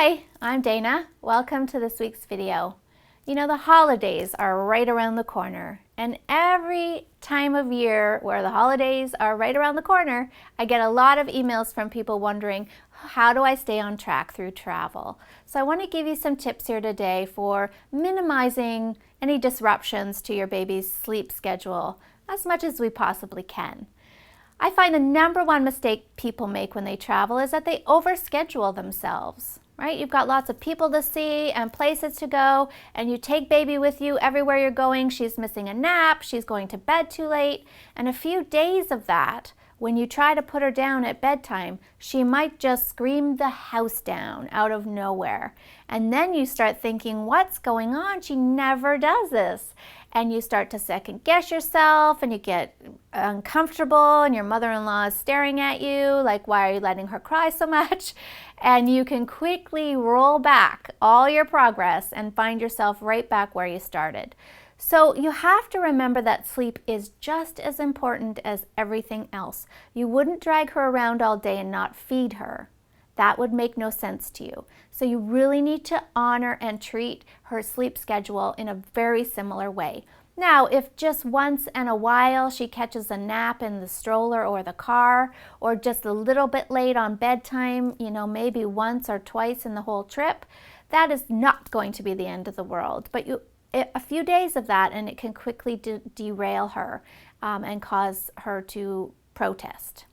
Hi, I'm Dana. Welcome to this week's video. You know, the holidays are right around the corner, and every time of year where the holidays are right around the corner, I get a lot of emails from people wondering, how do I stay on track through travel? So I want to give you some tips here today for minimizing any disruptions to your baby's sleep schedule as much as we possibly can. I find the number one mistake people make when they travel is that they overschedule themselves, right? You've got lots of people to see and places to go, and you take baby with you everywhere you're going. She's missing a nap, she's going to bed too late, and a few days of that, when you try to put her down at bedtime, she might just scream the house down out of nowhere. And then you start thinking, what's going on? She never does this. And you start to second guess yourself, and you get uncomfortable, and your mother-in-law is staring at you like, why are you letting her cry so much? And you can quickly roll back all your progress and find yourself right back where you started. So you have to remember that sleep is just as important as everything else. You wouldn't drag her around all day and not feed her. That would make no sense to you. So you really need to honor and treat her sleep schedule in a very similar way. Now, if just once in a while she catches a nap in the stroller or the car, or just a little bit late on bedtime, you know, maybe once or twice in the whole trip, that is not going to be the end of the world. But a few days of that, and it can quickly derail her and cause her to protest.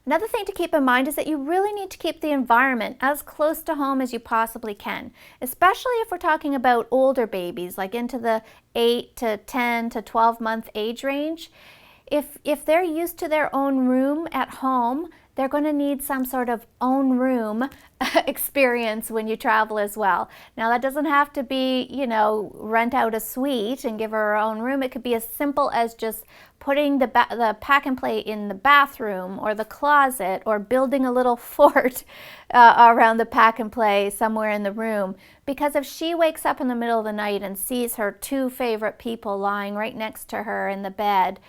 Another thing to keep in mind is that you really need to keep the environment as close to home as you possibly can, especially if we're talking about older babies, like into the 8 to 10 to 12 month age range. If they're used to their own room at home, they're going to need some sort of own room experience when you travel as well. Now, that doesn't have to be, you know, rent out a suite and give her her own room. It could be as simple as just putting the pack and play in the bathroom or the closet, or building a little fort around the pack and play somewhere in the room. Because if she wakes up in the middle of the night and sees her two favorite people lying right next to her in the bed,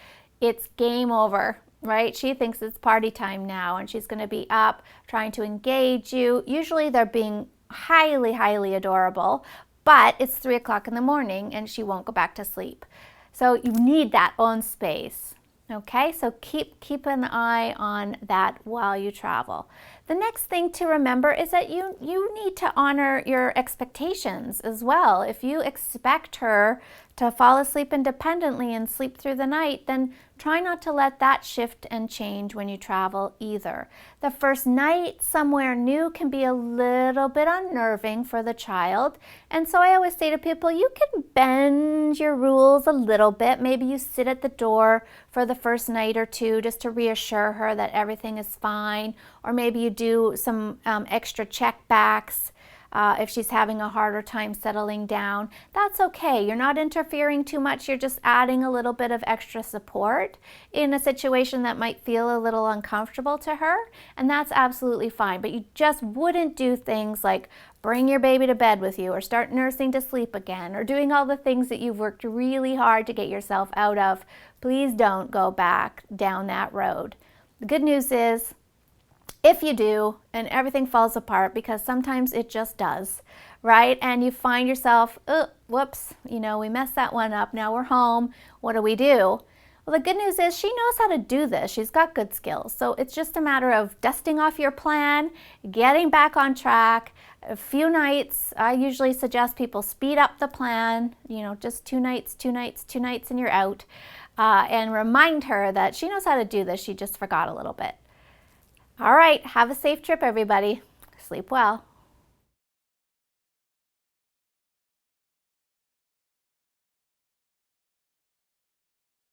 it's game over. Right? She thinks it's party time now, and she's going to be up trying to engage you. Usually they're being highly, highly adorable, but it's 3 o'clock in the morning and she won't go back to sleep. So you need that own space. Okay, so keep an eye on that while you travel. The next thing to remember is that you need to honor your expectations as well. If you expect her to fall asleep independently and sleep through the night, then try not to let that shift and change when you travel either. The first night somewhere new can be a little bit unnerving for the child, and so I always say to people, you can bend your rules a little bit. Maybe you sit at the door for the first night or two just to reassure her that everything is fine, or maybe you do some extra check backs. If she's having a harder time settling down, that's okay. You're not interfering too much. You're just adding a little bit of extra support in a situation that might feel a little uncomfortable to her, and that's absolutely fine. But you just wouldn't do things like bring your baby to bed with you, or start nursing to sleep again, or doing all the things that you've worked really hard to get yourself out of. Please don't go back down that road. The good news is, if you do, and everything falls apart, because sometimes it just does, right? And you find yourself, oh, whoops, you know, we messed that one up. Now we're home. What do we do? Well, the good news is she knows how to do this. She's got good skills. So it's just a matter of dusting off your plan, getting back on track. A few nights, I usually suggest people speed up the plan, you know, just 2 nights, 2 nights, 2 nights, and you're out. And remind her that she knows how to do this. She just forgot a little bit. All right, have a safe trip, everybody. Sleep well.